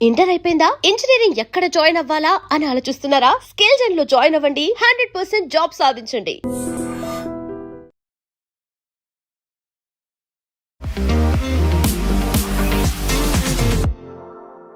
Inter అయిపోయిందా? Engineering ఎక్కడ join అవ్వాలా అని ఆలోచిస్తున్నారా? స్కిల్ జెన్ లో జాయిన్ అవ్వండి. 100% జాబ్ సాధించండి.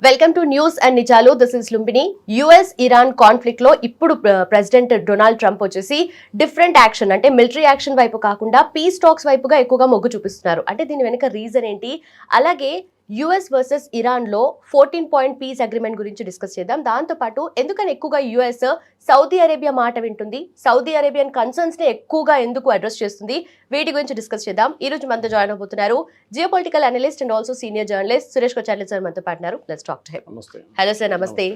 వెల్కమ్ టు న్యూస్ అండ్ నిజాలు. This is Lumbini. US Iran conflict లో ఇప్పుడు ప్రెసిడెంట్ డొనాల్డ్ ట్రంప్ వచ్చేసి డిఫరెంట్ యాక్షన్, అంటే మిలిటరీ యాక్షన్ వైపు కాకుండా పీస్ టాక్స్ వైపుగా ఎక్కువగా మొగ్గు చూపిస్తున్నారు. అంటే దీని వెనుక రీజన్ ఏంటి? అలాగే యుఎస్ వర్సెస్ ఇరాన్ లో 14 పాయింట్ పీస్ అగ్రిమెంట్ గురించి డిస్కస్ చేద్దాం. దాంతో పాటు ఎందుకని ఎక్కువగా యుఎస్ సౌదీ అరేబియా మాట వింటుంది, సౌదీ అరేబియన్ కన్సర్న్స్ ని ఎక్కువగా ఎందుకు అడ్రస్ చేస్తుంది, వీటి గురించి డిస్కస్ చేద్దాం. ఈ రోజు మనతో జాయిన్ అవబోతున్నారు geopolitical analyst and also senior journalist Suresh Kocharla sir మనతో పాటున్నారు. Let's talk to him. Hello sir, నమస్తే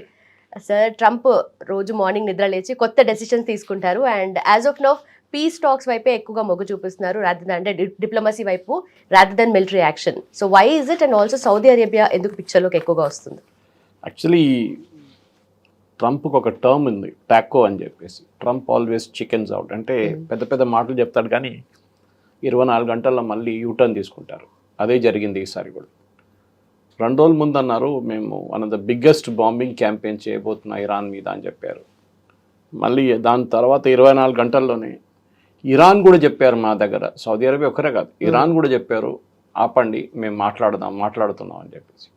సార్. ట్రంప్ రోజు మార్నింగ్ నిద్ర లేచి కొత్త డెసిషన్స్ తీసుకుంటారు and as of now peace talks వైపే ఎక్కువగా మొగ్గు చూపిస్తున్నారు, రాదర్ అంటే డిప్లొమసీ వైపు, rather than military action. So why is it? And also Saudi Arabia ఎందుకు పిక్చర్లోకి ఎక్కువగా వస్తుంది? యాక్చువల్లీ ట్రంప్కి ఒక టర్మ్ ఉంది, టాకో అని చెప్పేసి. ట్రంప్ ఆల్వేస్ చికెన్స్ అవుట్, అంటే పెద్ద పెద్ద మాటలు చెప్తాడు కానీ 24 గంటల్లో మళ్ళీ యూటర్న్ తీసుకుంటారు. అదే జరిగింది ఈసారి కూడా. 2 రోజుల ముందు అన్నారు మేము one of the biggest bombing campaign చేయబోతున్నా ఇరాన్ మీద అని చెప్పారు. మళ్ళీ దాని తర్వాత 24 గంటల్లోనే ఇరాన్ కూడా చెప్పారు మా దగ్గర, సౌదీ అరేబియా ఒక్కరే కాదు, ఇరాన్ కూడా చెప్పారు ఆపండి మేము మాట్లాడుతున్నాం అని చెప్పేసి.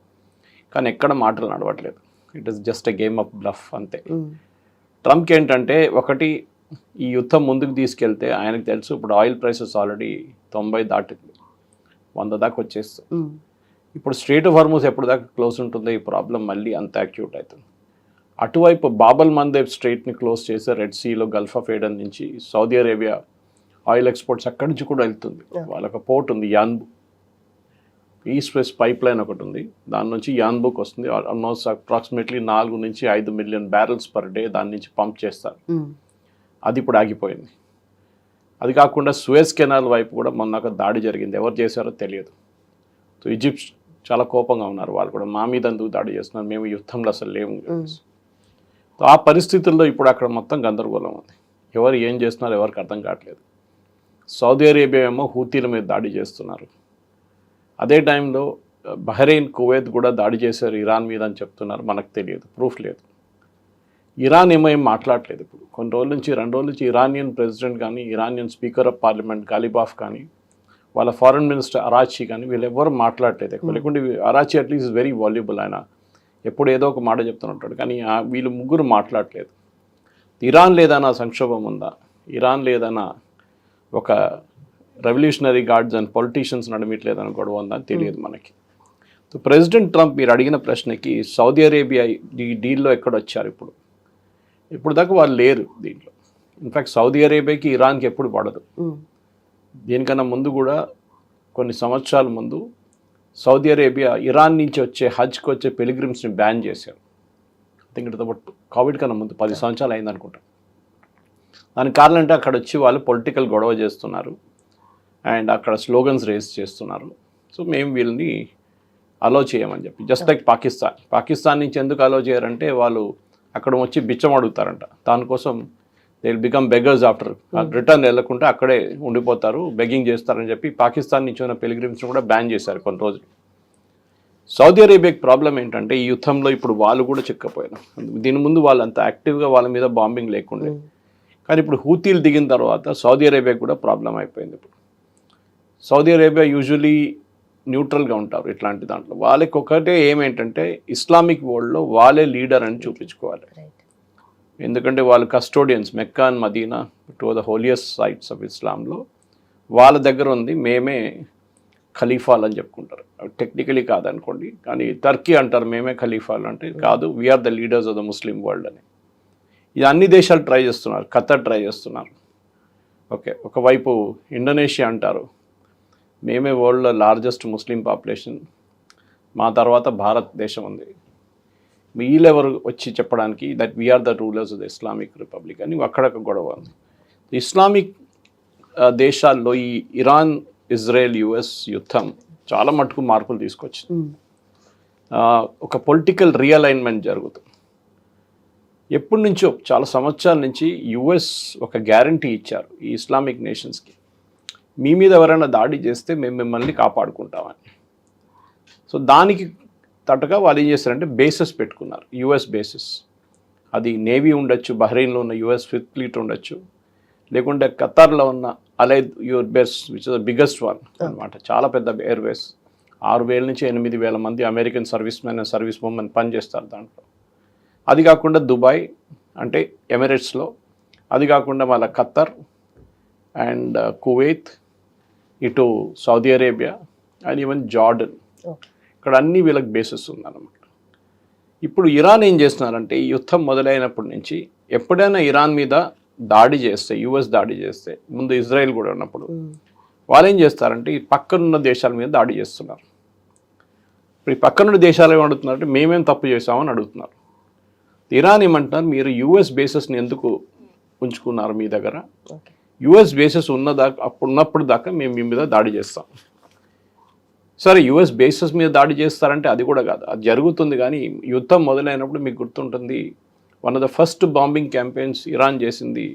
కానీ ఎక్కడ మాటలు నడవట్లేదు. It is just a game of bluff అంతే. ట్రంప్కి ఏంటంటే ఒకటి, ఈ యుద్ధం ముందుకు తీసుకెళ్తే ఆయనకు తెలుసు ఇప్పుడు ఆయిల్ ప్రైసెస్ ఆల్రెడీ 90 దాటింది, 100 దాకా వచ్చేస్తుంది. ఇప్పుడు స్ట్రెయిట్ ఆఫ్ హార్మూజ్ ఎప్పుడు దాకా క్లోజ్ ఉంటుందో ఈ ప్రాబ్లం మళ్ళీ అంత యాక్యూట్ అవుతుంది. అటువైపు బాబల్ మందేబ్ స్ట్రెయిట్ని క్లోజ్ చేసి రెడ్ సీలో గల్ఫ్ ఆఫ్ ఏడెన్ నుంచి సౌదీ అరేబియా ఆయిల్ ఎక్స్పోర్ట్స్ అక్కడి నుంచి కూడా వెళ్తుంది. వాళ్ళకి పోర్ట్ ఉంది, Yanbu, east west pipe line ఒకటి ఉంది, దాని నుంచి యాన్బుక్ వస్తుంది. ఆల్మోస్ట్ అప్రాక్సిమేట్లీ 4 నుంచి 5 మిలియన్ బ్యారెల్స్ పర్ డే దాని నుంచి పంప్ చేస్తారు. అది ఇప్పుడు ఆగిపోయింది. అది కాకుండా సూయజ్ కెనాల్ వైపు కూడా మొన్న ఒక దాడి జరిగింది, ఎవరు చేశారో తెలియదు. సో ఈజిప్ట్ చాలా కోపంగా ఉన్నారు, వాళ్ళు కూడా మా మీద ఎందుకు దాడి చేస్తున్నారు, మేము యుద్ధంలో అసలు లేము. సో ఆ పరిస్థితుల్లో ఇప్పుడు అక్కడ మొత్తం గందరగోళం ఉంది, ఎవరు ఏం చేస్తున్నారు ఎవరికి అర్థం కావట్లేదు. సౌదీ అరేబియా ఏమో హూతీల మీద దాడి చేస్తున్నారు, అదే టైంలో బహ్రెయిన్, కువైత్ కూడా దాడి చేశారు ఇరాన్ మీద అని చెప్తున్నారు, మనకు తెలియదు, ప్రూఫ్ లేదు. ఇరాన్ ఏం మాట్లాడలేదు. ఇప్పుడు కొన్ని రోజుల నుంచి 2 రోజుల నుంచి ఇరానియన్ ప్రెసిడెంట్ కానీ, Iranian speaker of parliament Ghalibaf కానీ, వాళ్ళ ఫారెన్ మినిస్టర్ అరాచి కానీ, వీళ్ళు ఎవరు మాట్లాడలేదు ఎక్కువ. లేకుంటే అరాచి అట్లీస్ట్ వెరీ వాల్యుబుల్, ఆయన ఎప్పుడు ఏదో ఒక మాట చెప్తుంటాడు, కానీ వీళ్ళు ముగ్గురు మాట్లాడలేదు. ఇరాన్ లేదన్నా సంక్షోభం ఉందా, ఇరాన్ లేదన్నా ఒక రెవల్యూషనరీ గార్డ్స్ అండ్ పొలిటీషియన్స్ నడమిట్లేదని గొడవ ఉందని తెలియదు మనకి. సో ప్రెసిడెంట్ ట్రంప్ మీరు అడిగిన ప్రశ్నకి సౌదీ అరేబియా ఈ డీల్లో ఎక్కడొచ్చారు? ఇప్పుడు దాకా వాళ్ళు లేరు దీంట్లో. ఇన్ఫ్యాక్ట్ సౌదీ అరేబియాకి ఇరాన్కి ఎప్పుడు పడదు. దీనికన్నా ముందు కూడా కొన్ని సంవత్సరాల ముందు సౌదీ అరేబియా ఇరాన్ నుంచి వచ్చే హజ్కి వచ్చే పిలిగ్రిమ్స్ని బ్యాన్ చేశారు. థింక్ ఇట్ అబౌట్ కోవిడ్ కన్నా ముందు 10 సంవత్సరాలు అయిందనుకుంటా. దానికి కారణం అంటే అక్కడ వచ్చి వాళ్ళు పొలిటికల్ గొడవ చేస్తున్నారు అండ్ అక్కడ స్లోగన్స్ రేస్ చేస్తున్నారు. సో మేము వీళ్ళని అలో చేయమని చెప్పి, జస్ట్ లైక్ పాకిస్తాన్ నుంచి ఎందుకు అలో చేయరంటే వాళ్ళు అక్కడ వచ్చి బిచ్చం అడుగుతారంట, దానికోసం they will become beggars after, return వెళ్ళకుండా అక్కడే ఉండిపోతారు, బెగ్గింగ్ చేస్తారని చెప్పి పాకిస్తాన్ నుంచి ఉన్న పిలిగ్రిమ్స్ని కూడా బ్యాన్ చేశారు కొన్ని రోజులు. సౌదీ అరేబియాకి ప్రాబ్లం ఏంటంటే ఈ యుద్ధంలో ఇప్పుడు వాళ్ళు కూడా చిక్కపోయారు. దీని ముందు వాళ్ళు అంత యాక్టివ్గా వాళ్ళ మీద బాంబింగ్ లేకుండే, కానీ ఇప్పుడు హూతీలు దిగిన తర్వాత సౌదీ అరేబియాకి కూడా ప్రాబ్లం అయిపోయింది. ఇప్పుడు సౌదీ అరేబియా యూజువలీ న్యూట్రల్గా ఉంటారు ఇట్లాంటి దాంట్లో. వాళ్ళకి ఒకటే ఏమేంటంటే ఇస్లామిక్ వరల్డ్లో వాళ్ళే లీడర్ అని చూపించుకోవాలి, ఎందుకంటే వాళ్ళు custodians, Mecca and Medina, 2 of the holiest sites of ఇస్లాంలో వాళ్ళ దగ్గర ఉంది, మేమే ఖలీఫాలు అని చెప్పుకుంటారు. టెక్నికలీ కాదనుకోండి, కానీ టర్కీ అంటారు మేమే ఖలీఫాలు, అంటే కాదు, we are the leaders of the Muslim world అని. ఇది అన్ని దేశాలు ట్రై చేస్తున్నారు, ఖతర్ ట్రై చేస్తున్నారు. ఓకే, ఒకవైపు ఇండోనేషియా అంటారు మేమే వరల్డ్లో లార్జెస్ట్ ముస్లిం పాపులేషన్, మా తర్వాత భారతదేశం ఉంది, వీళ్ళెవరు వచ్చి చెప్పడానికి that we are the rulers of the Islamic republic అని అక్కడొక గొడవ ఉంది. ఇస్లామిక్ దేశాల్లో ఈ ఇరాన్, ఇజ్రాయెల్, యుఎస్ యుద్ధం చాలా మటుకు మార్పులు తీసుకొచ్చింది. ఒక పొలిటికల్ రీఅలైన్మెంట్ జరుగుతుంది. ఎప్పటి నుంచో చాలా సంవత్సరాల నుంచి యుఎస్ ఒక గ్యారంటీ ఇచ్చారు ఈ ఇస్లామిక్ నేషన్స్కి, మీ మీద ఎవరైనా దాడి చేస్తే మేము మిమ్మల్ని కాపాడుకుంటామని. సో దానికి తట్టుగా వాళ్ళు ఏం చేస్తారంటే బేసెస్ పెట్టుకున్నారు, యుఎస్ బేసెస్. అది నేవీ ఉండొచ్చు, బహ్రెయిన్లో ఉన్న యుఎస్ ఫిఫ్త్ ఫ్లీట్ ఉండొచ్చు, లేకుంటే ఖతార్లో ఉన్న Al Udeid air base which is the biggest one అనమాట. చాలా పెద్ద ఎయిర్వేస్. 6,000 నుంచి 8,000 మంది American service men and service women పనిచేస్తారు దాంట్లో. అది కాకుండా దుబాయ్ అంటే ఎమిరేట్స్లో, అది కాకుండా మళ్ళీ ఖత్తర్ అండ్ కువైత్, ఇటు Saudi Arabia and even Jordan, ఇక్కడ అన్ని వీళ్ళకి బేసెస్ ఉందన్నమాట. ఇప్పుడు ఇరాన్ ఏం చేస్తున్నారంటే ఈ యుద్ధం మొదలైనప్పటి నుంచి ఎప్పుడైనా ఇరాన్ మీద దాడి చేస్తే, యుఎస్ దాడి చేస్తే, ముందు ఇజ్రాయెల్ కూడా ఉన్నప్పుడు వాళ్ళు ఏం చేస్తారంటే ఈ పక్కనున్న దేశాల మీద దాడి చేస్తున్నారు. ఇప్పుడు ఈ పక్కనున్న దేశాలు ఏమి అడుగుతున్నారంటే మేమేం తప్పు చేసామని అడుగుతున్నారు. ఇరాన్ ఏమంటున్నారు, మీరు యుఎస్ బేసెస్ని ఎందుకు ఉంచుకున్నారు మీ దగ్గర, యుఎస్ బేసెస్ ఉన్నప్పుడు దాకా మేము మీ మీద దాడి చేస్తాం. సరే యుఎస్ బేసెస్ మీద దాడి చేస్తారంటే అది కూడా కాదు, అది జరుగుతుంది. కానీ యుద్ధం మొదలైనప్పుడు మీకు గుర్తుంటుంది, one of the first bombing campaigns Iran చేసింది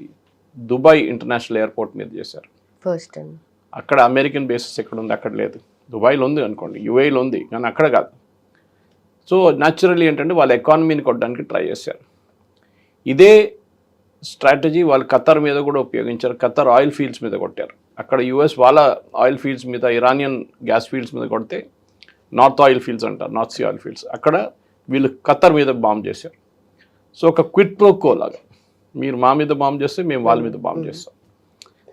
దుబాయ్ ఇంటర్నేషనల్ ఎయిర్పోర్ట్ మీద చేశారు. ఫస్ట్ అక్కడ అమెరికన్ బేసెస్ ఎక్కడ ఉంది, అక్కడ లేదు. దుబాయ్లో ఉంది అనుకోండి, యుఏలో ఉంది, కానీ అక్కడ కాదు. సో న్యాచురల్లీ ఏంటంటే వాళ్ళ ఎకానమీని కొట్టడానికి ట్రై చేశారు. ఇదే స్ట్రాటజీ వాళ్ళు ఖత్తర్ మీద కూడా ఉపయోగించారు. ఖత్తర్ ఆయిల్ ఫీల్డ్స్ మీద కొట్టారు. అక్కడ యుఎస్ వాళ్ళ ఆయిల్ ఫీల్డ్స్ మీద, ఇరానియన్ గ్యాస్ ఫీల్డ్స్ మీద కొడితే నార్త్ ఆయిల్ ఫీల్డ్స్ అంటారు, నార్త్ సీ ఆయిల్ ఫీల్డ్స్, అక్కడ వీళ్ళు ఖత్తర్ మీద బాంబ్ చేశారు. సో ఒక క్విట్ ప్రోకో లాగా, మీరు మా మీద బాంబ్ చేస్తే మేము వాళ్ళ మీద బాంబ్ చేస్తాం.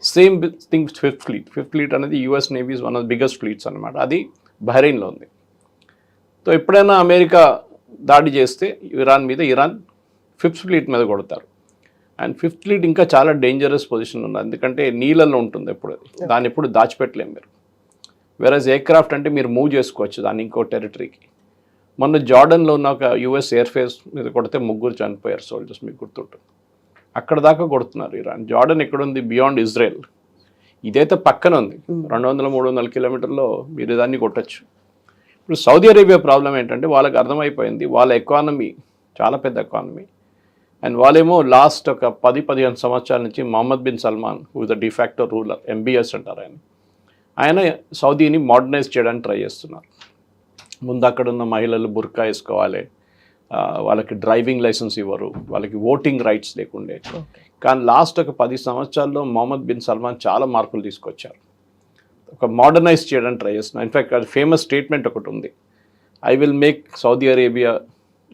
సేమ్ థింగ్ ఫిఫ్త్ ఫ్లీట్ అనేది US navies one of the biggest fleets అనమాట. అది బహ్రెయిన్లో ఉంది. సో ఎప్పుడైనా అమెరికా దాడి చేస్తే ఇరాన్ మీద, ఇరాన్ ఫిఫ్త్ ఫ్లీట్ మీద కొడతారు. అండ్ ఫిఫ్త్ ఫ్లీట్ ఇంకా చాలా డేంజరస్ పొజిషన్ ఉంది, ఎందుకంటే నీళ్ళల్లో ఉంటుంది ఎప్పుడు, అది దాన్ని ఎప్పుడు దాచిపెట్టలేము మీరు. వేరేజ్ ఎయిర్క్రాఫ్ట్ అంటే మీరు మూవ్ చేసుకోవచ్చు దాన్ని ఇంకో టెరిటరీకి. మొన్న జార్డన్లో ఉన్న ఒక యుఎస్ ఎయిర్ఫేస్ మీద కొడితే 3 చనిపోయారు సోల్జర్స్, మీకు గుర్తుంటుంది. అక్కడ దాకా కొడుతున్నారు ఇరాన్. జార్డన్ ఎక్కడుంది, బియాండ్ ఇజ్రాయెల్. ఇదైతే పక్కన ఉంది, 200-300 కిలోమీటర్లో మీరు దాన్ని కొట్టచ్చు. ఇప్పుడు సౌదీ అరేబియా ప్రాబ్లం ఏంటంటే వాళ్ళకి అర్థమైపోయింది, వాళ్ళ ఎకానమీ చాలా పెద్ద ఎకానమీ. అండ్ వాళ్ళేమో లాస్ట్ ఒక 10-15 సంవత్సరాల నుంచి Mohammed bin Salman, who the de facto ruler, MBS అంటారు ఆయన సౌదీని మోడర్నైజ్ చేయడానికి ట్రై చేస్తున్నారు. ముందు అక్కడ ఉన్న మహిళలు బుర్కా వేసుకోవాలి, వాళ్ళకి డ్రైవింగ్ లైసెన్స్ ఇవ్వరు, వాళ్ళకి ఓటింగ్ రైట్స్ లేకుండే. కానీ లాస్ట్ ఒక 10 సంవత్సరాల్లో మొహమ్మద్ బిన్ సల్మాన్ చాలా మార్పులు తీసుకొచ్చారు, ఒక మోడర్నైజ్ చేయడానికి ట్రై చేస్తున్నారు. ఇన్ఫ్యాక్ట్ అది ఫేమస్ స్టేట్మెంట్ ఒకటి ఉంది, I will make Saudi Arabia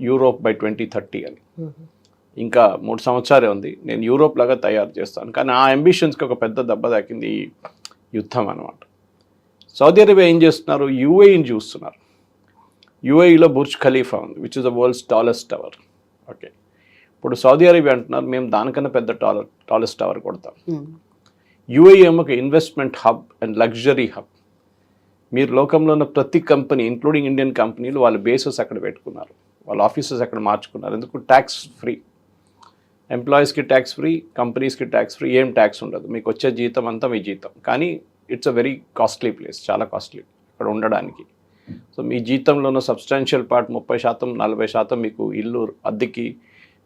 Europe by 2030 అని. ఇంకా 3 సంవత్సరాలే ఉంది, నేను యూరోప్ లాగా తయారు చేస్తాను. కానీ ఆ అంబిషన్స్కి ఒక పెద్ద దెబ్బ తాకింది ఈ యుద్ధం అనమాట. సౌదీ అరేబియా ఏం చేస్తున్నారు, యూఏఈని చూస్తున్నారు. యూఏఈలో బుర్జ్ ఖలీఫా ఉంది, which is the world's tallest tower. Okay, ఇప్పుడు సౌదీ అరేబియా అంటున్నారు మేము దానికన్నా పెద్ద టాలెస్ట్ టవర్ కొడతాం. యూఏఈ ఏమో ఒక investment hub and luxury hub. మీరు లోకంలో ఉన్న ప్రతి కంపెనీ, ఇంక్లూడింగ్ ఇండియన్ కంపెనీలు, వాళ్ళ బేసెస్ అక్కడ పెట్టుకున్నారు, వాళ్ళ ఆఫీసెస్ అక్కడ మార్చుకున్నారు. ఎందుకు, ట్యాక్స్ ఫ్రీ, ఎంప్లాయీస్కి ట్యాక్స్ ఫ్రీ, కంపెనీస్కి ట్యాక్స్ ఫ్రీ, ఏం ట్యాక్స్ ఉండదు. మీకు వచ్చే జీతం అంతా మీ జీతం. కానీ it's a very costly place, చాలా కాస్ట్లీ ఇక్కడ ఉండడానికి. సో మీ జీతంలో ఉన్న సబ్స్టాన్షియల్ పార్ట్ 30%, 40% మీకు ఇల్లు అద్దెకి,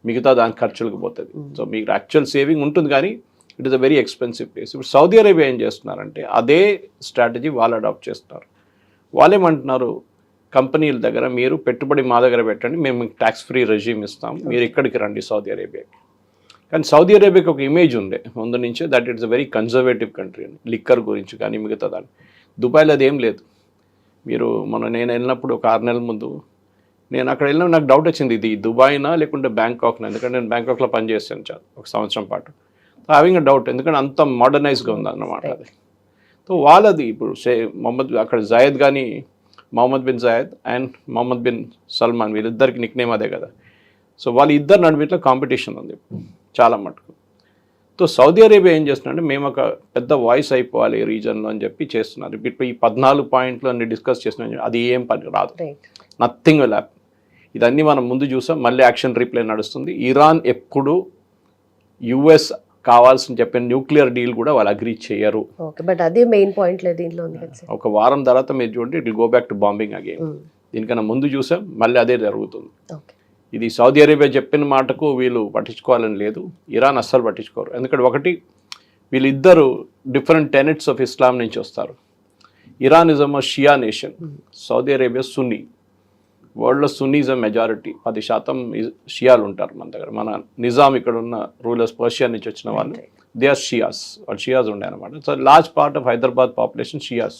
మిగతా దాని ఖర్చులకు పోతుంది. సో మీకు యాక్చువల్ సేవింగ్ ఉంటుంది, కానీ it is a very expensive place. ఇప్పుడు సౌదీ అరేబియా ఏం చేస్తున్నారంటే అదే స్ట్రాటజీ వాళ్ళు అడాప్ట్ చేస్తున్నారు. వాళ్ళేమంటున్నారు, కంపెనీల దగ్గర మీరు పెట్టుబడి మా దగ్గర పెట్టండి, మేము మీకు ట్యాక్స్ ఫ్రీ రెజ్యూమ్ ఇస్తాం, మీరు ఇక్కడికి రండి సౌదీ అరేబియాకి. కానీ సౌదీ అరేబియాకి ఒక ఇమేజ్ ఉండే ముందు నుంచే, that it's a very conservative country అని, లిక్కర్ గురించి కానీ మిగతా దాన్ని. దుబాయ్లో అదేం లేదు. మీరు నేను వెళ్ళినప్పుడు ఒక 6 నెలల ముందు నేను అక్కడ వెళ్ళిన, నాకు డౌట్ వచ్చింది, ఇది దుబాయ్నా లేకుంటే బ్యాంకాక్నా, ఎందుకంటే నేను బ్యాంకాక్లో పనిచేస్తాను చాలా 1 సంవత్సరం పాటు. హ్యావింగ్ అ డౌట్, ఎందుకంటే అంత మోడర్నైజ్గా ఉందన్నమాట అది. సో వాళ్ళది ఇప్పుడు అక్కడ జాయద్ కానీ, Mohammed bin Zayed and Mohammed bin Salman, వీళ్ళిద్దరికి నిక్నేమ్ అదే కదా. సో వాళ్ళ ఇద్దరు నడుమిట్లో కాంపిటీషన్ ఉంది చాలా మటుకు. సో సౌదీ అరేబియా ఏం చేస్తున్నారంటే మేము ఒక పెద్ద వాయిస్ అయిపోవాలి ఈ రీజన్లో అని చెప్పి చేస్తున్నారు. ఇప్పుడు ఈ 14 పాయింట్లు అన్ని డిస్కస్ చేస్తున్నాం, అది ఏం పని రాదు, నథింగ్ విల్ హ్యాపెన్. ఇదన్నీ మనం ముందు చూసాం, మళ్ళీ యాక్షన్ రీప్లే నడుస్తుంది. ఇరాన్ ఎప్పుడు యుఎస్ కావాల్సిన చెప్పిన న్యూక్లియర్ డీల్ కూడా వాళ్ళు అగ్రీ చేయరు. బట్ అదే మెయిన్ పాయింట్ లేదు దీంట్లో. ఒక వారం తర్వాత మీరు చూడండి, it will go back to bombing again. దీనికన్నా ముందు చూసాం, మళ్ళీ అదే జరుగుతుంది. ఇది సౌదీ అరేబియా చెప్పిన మాటకు వీళ్ళు పట్టించుకోవాలని లేదు, ఇరాన్ అస్సలు పట్టించుకోరు. ఎందుకంటే ఒకటి, వీళ్ళిద్దరు డిఫరెంట్ టెనెట్స్ ఆఫ్ ఇస్లాం నుంచి వస్తారు. Iran is a Shia nation, Saudi Arabia Sunni. వరల్డ్లో సున్నీస్ మెజారిటీ 10% షియాలు ఉంటారు మన దగ్గర. మన నిజాం ఇక్కడ ఉన్న రూలర్స్ పర్షియా నుంచి వచ్చిన వాళ్ళు దే ఆర్ షియాస్, వాళ్ళు షియాస్ ఉండే అనమాట. So large part of Hyderabad population Shias.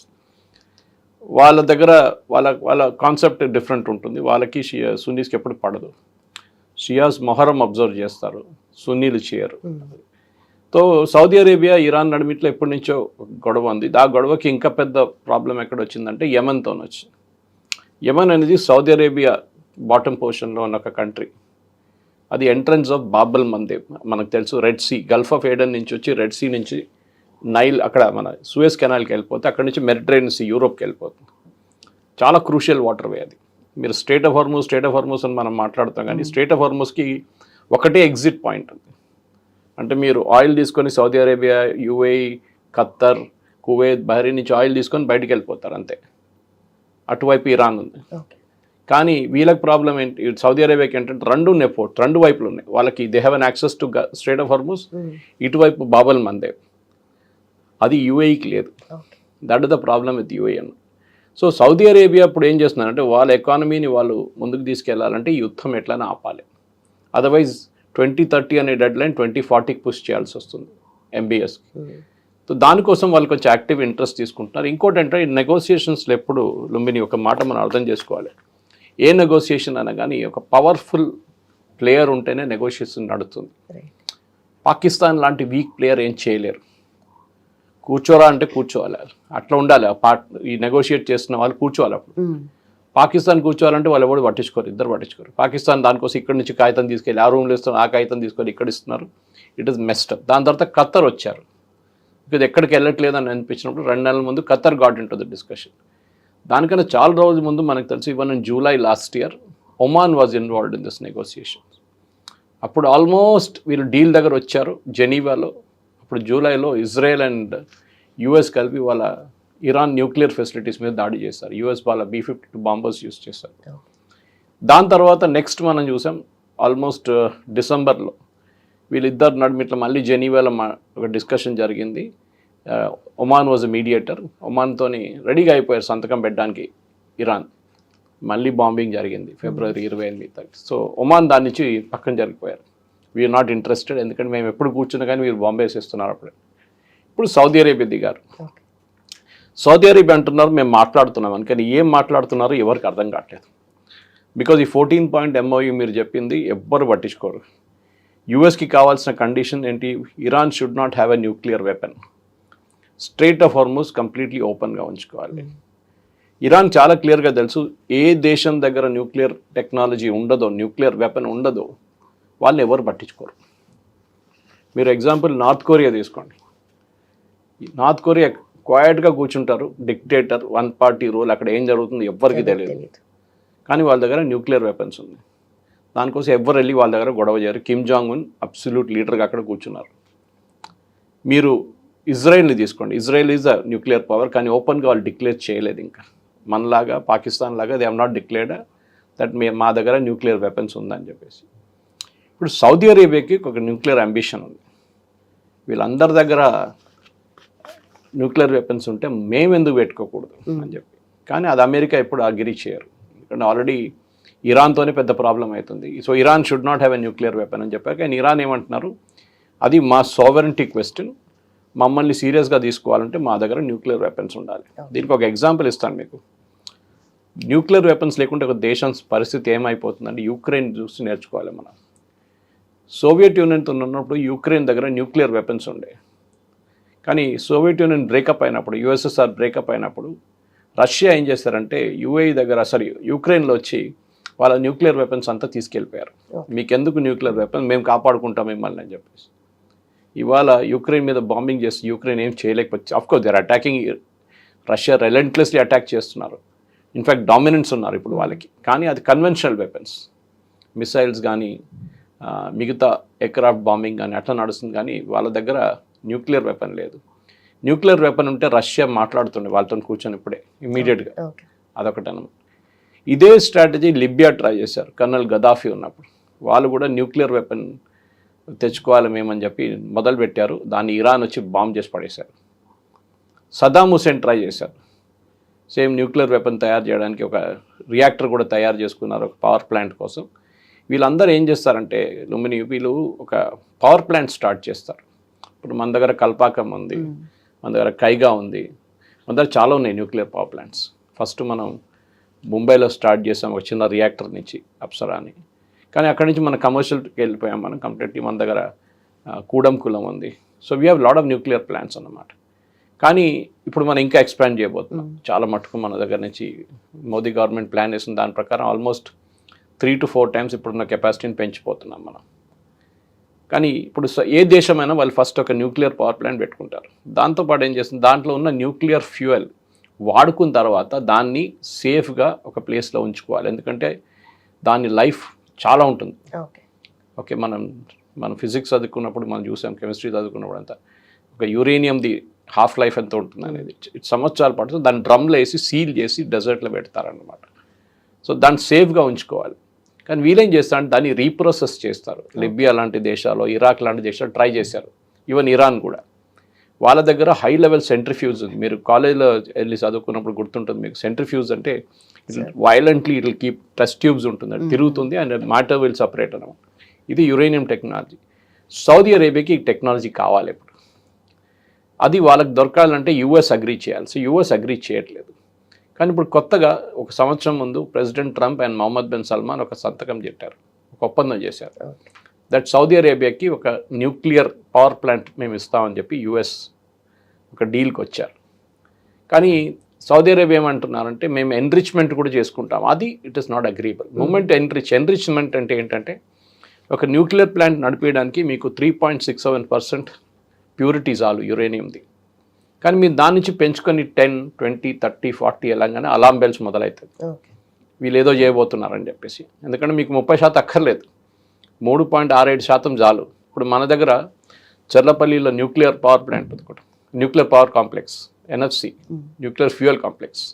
వాళ్ళ దగ్గర వాళ్ళ కాన్సెప్ట్ డిఫరెంట్ ఉంటుంది. వాళ్ళకి సున్నీస్కి ఎప్పుడు పడదు. షియాస్ మొహరం అబ్జర్వ్ చేస్తారు, సున్నీలు చేయరు. సో సౌదీ అరేబియా ఇరాన్ నడిమిట్లో ఎప్పటి నుంచో గొడవ ఉంది. ఆ గొడవకి ఇంకా పెద్ద ప్రాబ్లం ఎక్కడ వచ్చిందంటే యెమెన్తో వచ్చింది. యెమెన్ అనేది సౌదీ అరేబియా బాటమ్ పోర్షన్లో ఉన్న ఒక కంట్రీ. అది ఎంట్రన్స్ ఆఫ్ బాబల్ మందేబ్, మనకు తెలుసు. Red Sea, Gulf of Aden నుంచి వచ్చి రెడ్ సీ నుంచి నైల్ అక్కడ మన సూయస్ కెనాల్కి వెళ్ళిపోతే అక్కడ నుంచి మెడిటరేనియన్ సీ యూరోప్కి వెళ్ళిపోతుంది. చాలా క్రూషియల్ వాటర్ వే అది. మీరు స్ట్రేట్ ఆఫ్ హార్మూజ్ అని మనం మాట్లాడుతాం, కానీ స్ట్రేట్ ఆఫ్ హార్మూజ్కి ఒకటే ఎగ్జిట్ పాయింట్ ఉంది. అంటే మీరు ఆయిల్ తీసుకొని Saudi Arabia, UAE, Khattar, Kuwait, Bahrain నుంచి ఆయిల్ తీసుకొని బయటికి వెళ్ళిపోతారు అంతే. అటువైపు ఇరాన్ ఉంది. కానీ వీళ్ళకి ప్రాబ్లం ఏంటి, సౌదీ అరేబియాకి ఏంటంటే రెండు వైపులు ఉన్నాయి వాళ్ళకి. They have an access to straight of Hormuz, ఇటువైపు బాబల్ మందేబ్. అది యుఏఈకి లేదు. That is the problem with UAE అన్న. సో సౌదీ అరేబియా ఇప్పుడు ఏం చేస్తున్నారంటే వాళ్ళ ఎకానమీని వాళ్ళు ముందుకు తీసుకెళ్లాలంటే ఈ యుద్ధం ఎట్లయినా ఆపాలి. అదర్వైజ్ 2030 అనే డెడ్ లైన్ 2040కి పుష్ చేయాల్సి వస్తుంది ఎంబీఎస్కి. సో దానికోసం వాళ్ళు కొంచెం యాక్టివ్ ఇంట్రెస్ట్ తీసుకుంటున్నారు. ఇంకోటి అంటే నెగోసియేషన్స్లో ఎప్పుడు లుంబిని ఒక మాట మనం అర్థం చేసుకోవాలి. ఏ నెగోసియేషన్ అయినా కానీ ఒక పవర్ఫుల్ ప్లేయర్ ఉంటేనే నెగోషియేషన్ నడుస్తుంది. పాకిస్తాన్ లాంటి వీక్ ప్లేయర్ ఏం చేయలేరు. కూర్చోరా అంటే కూర్చోవాలి, అట్లా ఉండాలి. ఈ నెగోషియేట్ చేస్తున్న వాళ్ళు కూర్చోవాలి. అప్పుడు పాకిస్తాన్ కూర్చోవాలంటే వాళ్ళు ఎవరు పట్టించుకోరు, ఇద్దరు పట్టించుకోరు. పాకిస్తాన్ దానికోసం ఇక్కడ నుంచి కాగితం తీసుకెళ్ళి ఆ రూమ్లో ఇస్తున్నారు, ఆ కాగితం తీసుకొని ఇక్కడ ఇస్తున్నారు. It is messed up. దాని తర్వాత ఖత్తర్ వచ్చారు. ఇది ఎక్కడికి వెళ్ళట్లేదు అని అనిపించినప్పుడు 2 నెలల ముందు Khattar got in to the discussion. దానికన్నా చాలా రోజుల ముందు మనకు తెలిసి even in July last year Oman was involved in this negotiation. అప్పుడు ఆల్మోస్ట్ వీళ్ళు డీల్ దగ్గర వచ్చారు జెనీవాలో. అప్పుడు జూలైలో ఇజ్రాయెల్ అండ్ యుఎస్ కలిపి వాళ్ళ ఇరాన్ న్యూక్లియర్ ఫెసిలిటీస్ మీద దాడి చేశారు. యుఎస్ వాళ్ళ B-52 బాంబర్స్ యూస్ చేశారు. దాని తర్వాత నెక్స్ట్ మనం చూసాం ఆల్మోస్ట్ డిసెంబర్లో వీళ్ళిద్దరు నడుమిట్ల మళ్ళీ జెనీవాలో ఒక డిస్కషన్ జరిగింది. Oman was a mediator. ఒమాన్తోని రెడీగా అయిపోయారు సంతకం పెట్టడానికి ఇరాన్. మళ్ళీ బాంబింగ్ జరిగింది ఫిబ్రవరి 28. సో ఒమాన్ దాని నుంచి పక్కన జరిగిపోయారు. వీఆర్ నాట్ ఇంట్రెస్టెడ్, ఎందుకంటే మేము ఎప్పుడు కూర్చున్నా కానీ వీరు బాంబే వేసేస్తున్నారు. అప్పుడే ఇప్పుడు సౌదీ అరేబియా దిగారు. సౌదీ అరేబియా అంటున్నారు మేము మాట్లాడుతున్నామని, కానీ ఏం మాట్లాడుతున్నారో ఎవరికి అర్థం కావట్లేదు. బికాజ్ ఈ 14 పాయింట్ MOU మీరు చెప్పింది ఎవ్వరు పట్టించుకోరు. యుఎస్కి కావాల్సిన కండిషన్ ఏంటి, Iran should not have a nuclear weapon, straight of Hormuz completely ఓపెన్గా ఉంచుకోవాలి. ఇరాన్ చాలా క్లియర్గా తెలుసు, ఏ దేశం దగ్గర న్యూక్లియర్ టెక్నాలజీ ఉండదో, న్యూక్లియర్ వెపన్ ఉండదో వాళ్ళని ఎవరు పట్టించుకోరు. మీరు ఎగ్జాంపుల్ నార్త్ కొరియా తీసుకోండి. నార్త్ కొరియా క్వైట్గా కూర్చుంటారు, డిక్టేటర్, 1 పార్టీ రూల్, అక్కడ ఏం జరుగుతుంది ఎవ్వరికి తెలియదు. కానీ వాళ్ళ దగ్గర న్యూక్లియర్ వెపన్స్ ఉంది. దానికోసం ఎవ్వరు వెళ్ళి వాళ్ళ దగ్గర గొడవ చేయరు. కిమ్ జాంగ్ ఉన్ అబ్సల్యూట్ లీడర్గా అక్కడ కూర్చున్నారు. మీరు ఇజ్రాయెల్ని తీసుకోండి. Israel is a nuclear power, కానీ ఓపెన్గా వాళ్ళు డిక్లేర్ చేయలేదు. ఇంకా మనలాగా పాకిస్తాన్ లాగా they have not declared that మా దగ్గర న్యూక్లియర్ వెపన్స్ ఉందని చెప్పేసి. ఇప్పుడు సౌదీ అరేబియాకి ఒక న్యూక్లియర్ అంబిషన్ ఉంది. వీళ్ళందరి దగ్గర న్యూక్లియర్ వెపన్స్ ఉంటే మేము ఎందుకు పెట్టుకోకూడదు అని చెప్పి. కానీ అది అమెరికా ఎప్పుడు అగ్రీ చేయరు, ఎందుకంటే ఆల్రెడీ ఇరాన్తోనే పెద్ద ప్రాబ్లం అవుతుంది. So Iran should not have a nuclear weapon అని చెప్పారు. కానీ ఇరాన్ ఏమంటున్నారు, అది మా సావరెంటీ క్వశ్చన్, మమ్మల్ని సీరియస్గా తీసుకోవాలంటే మా దగ్గర న్యూక్లియర్ వెపన్స్ ఉండాలి. దీనికి ఒక ఎగ్జాంపుల్ ఇస్తాను మీకు. న్యూక్లియర్ వెపన్స్ లేకుంటే ఒక దేశం పరిస్థితి ఏమైపోతుందంటే, యుక్రెయిన్ చూసి నేర్చుకోవాలి మనం. సోవియట్ యూనియన్తో ఉన్నప్పుడు యుక్రెయిన్ దగ్గర న్యూక్లియర్ వెపన్స్ ఉండే. కానీ సోవియట్ యూనియన్ బ్రేకప్ అయినప్పుడు, USSR బ్రేకప్ అయినప్పుడు రష్యా ఏం చేశారంటే యుక్రెయిన్లో వచ్చి వాళ్ళ న్యూక్లియర్ వెపన్స్ అంతా తీసుకెళ్ళిపోయారు. మీకెందుకు న్యూక్లియర్ వెపన్, మేము కాపాడుకుంటాం మిమ్మల్ని అని చెప్పేసి. ఇవాళ యుక్రెయిన్ మీద బాంబింగ్ చేసి యుక్రెయిన్ ఏం చేయలేకపోతే, of course they are attacking, Russia relentlessly attack చేస్తున్నారు. ఇన్ఫ్యాక్ట్ డామినెన్స్ ఉన్నారు ఇప్పుడు వాళ్ళకి. కానీ అది కన్వెన్షనల్ వెపన్స్, మిసైల్స్ కానీ మిగతా ఎయిర్క్రాఫ్ట్ బాంబింగ్ కానీ అట్లా నడుస్తుంది. కానీ వాళ్ళ దగ్గర న్యూక్లియర్ వెపన్ లేదు. న్యూక్లియర్ వెపన్ ఉంటే రష్యా మాట్లాడుతుండే వాళ్ళతో కూర్చొని ఇప్పుడే ఇమీడియట్గా. అదొకటనమాట. ఇదే స్ట్రాటజీ లిబియా ట్రై చేశారు కర్నల్ గదాఫీ ఉన్నప్పుడు. వాళ్ళు కూడా న్యూక్లియర్ వెపన్ తెచ్చుకోవాలి మేమని చెప్పి మొదలుపెట్టారు. దాన్ని ఇరాన్ వచ్చి బాంబ్ చేసి పడేశారు. సదాం హుసేన్ ట్రై చేశారు. సేమ్ న్యూక్లియర్ వెపన్ తయారు చేయడానికి ఒక రియాక్టర్ కూడా తయారు చేసుకున్నారు ఒక పవర్ ప్లాంట్ కోసం. వీళ్ళందరూ ఏం చేస్తారంటే లుంబిని వీళ్ళు ఒక పవర్ ప్లాంట్ స్టార్ట్ చేస్తారు. ఇప్పుడు మన దగ్గర కల్పాకం ఉంది, మన దగ్గర కైగా ఉంది, మన దగ్గర చాలా ఉన్నాయి న్యూక్లియర్ పవర్ ప్లాంట్స్. ఫస్ట్ మనం ముంబైలో స్టార్ట్ చేసాం ఒక చిన్న రియాక్టర్ నుంచి అప్సరాని. కానీ అక్కడి నుంచి మనం కమర్షియల్కి వెళ్ళిపోయాం మనం కంప్లీట్లీ. మన దగ్గర కూడంకులం ఉంది. So we have lot of nuclear plants అన్నమాట. కానీ ఇప్పుడు మనం ఇంకా ఎక్స్పాండ్ చేయబోతున్నాం చాలా మటుకు. మన దగ్గర నుంచి మోదీ గవర్నమెంట్ ప్లాన్ వేసిన దాని ప్రకారం ఆల్మోస్ట్ 3 to 4 times ఇప్పుడున్న కెపాసిటీని పెంచిపోతున్నాం మనం. కానీ ఇప్పుడు ఏ దేశమైనా వాళ్ళు ఫస్ట్ ఒక న్యూక్లియర్ పవర్ ప్లాంట్ పెట్టుకుంటారు. దాంతోపాటు ఏం చేస్తుంది, దాంట్లో ఉన్న న్యూక్లియర్ ఫ్యూయల్ వాడుకున్న తర్వాత దాన్ని సేఫ్గా ఒక ప్లేస్లో ఉంచుకోవాలి. ఎందుకంటే దాని లైఫ్ చాలా ఉంటుంది. ఓకే, మనం ఫిజిక్స్ చదువుకున్నప్పుడు మనం చూసాం, కెమిస్ట్రీ చదువుకున్నప్పుడు అంతా ఒక యురేనియంది హాఫ్ లైఫ్ ఎంత ఉంటుంది అనేది సంవత్సరాలు పడుతుంది. దాన్ని డ్రమ్లో వేసి సీల్ చేసి డెజర్ట్లో పెడతారనమాట. సో దాన్ని సేఫ్గా ఉంచుకోవాలి. కానీ వీళ్ళేం చేస్తారంటే దాన్ని రీప్రోసెస్ చేస్తారు. లిబియా లాంటి దేశాలు, ఇరాక్ లాంటి దేశాలు ట్రై చేశారు. ఈవెన్ ఇరాన్ కూడా. వాళ్ళ దగ్గర హై లెవెల్ సెంట్రిఫ్యూజ్ ఉంది. మీరు కాలేజ్లో వెళ్ళి చదువుకున్నప్పుడు గుర్తుంటుంది మీకు. సెంట్రిఫ్యూజ్ అంటే violently it will keep test tubes ఉంటుంది, అది తిరుగుతుంది అండ్ మ్యాటర్ విల్ సపరేట్ అనమాట. ఇది యురేనియం టెక్నాలజీ. సౌదీ అరేబియాకి ఈ టెక్నాలజీ కావాలి ఇప్పుడు. అది వాళ్ళకి దొరకాలంటే యుఎస్ అగ్రీ చేయాలి. సో యుఎస్ అగ్రీ చేయట్లేదు. కానీ ఇప్పుడు కొత్తగా ఒక సంవత్సరం ముందు President Trump and Mohammed bin Salman ఒక సంతకం పెట్టారు, ఒక ఒప్పందం చేశారు. దట్ సౌదీ అరేబియాకి ఒక న్యూక్లియర్ పవర్ ప్లాంట్ మేము ఇస్తామని చెప్పి యుఎస్ ఒక డీల్కి వచ్చారు. కానీ సౌదీ అరేబియా ఏమంటున్నారంటే మేము ఎన్రిచ్మెంట్ కూడా చేసుకుంటాం. అది it is not agreeable. Moment enrichment అంటే ఏంటంటే ఒక న్యూక్లియర్ ప్లాంట్ నడిపేయడానికి మీకు 3.67% ప్యూరిటీ చాలు యురేనియంది. కానీ మీరు దాని నుంచి పెంచుకొని 10, 20, 30, 40 వెళ్ళంగానే అలారం బెల్స్ మొదలవుతుంది. వీళ్ళు ఏదో చేయబోతున్నారని చెప్పేసి. ఎందుకంటే మీకు 30% అక్కర్లేదు, 3.67% చాలు. ఇప్పుడు మన దగ్గర చర్లపల్లిలో న్యూక్లియర్ పవర్ ప్లాంట్ ఉంది, nuclear power complex, NFC nuclear fuel complex.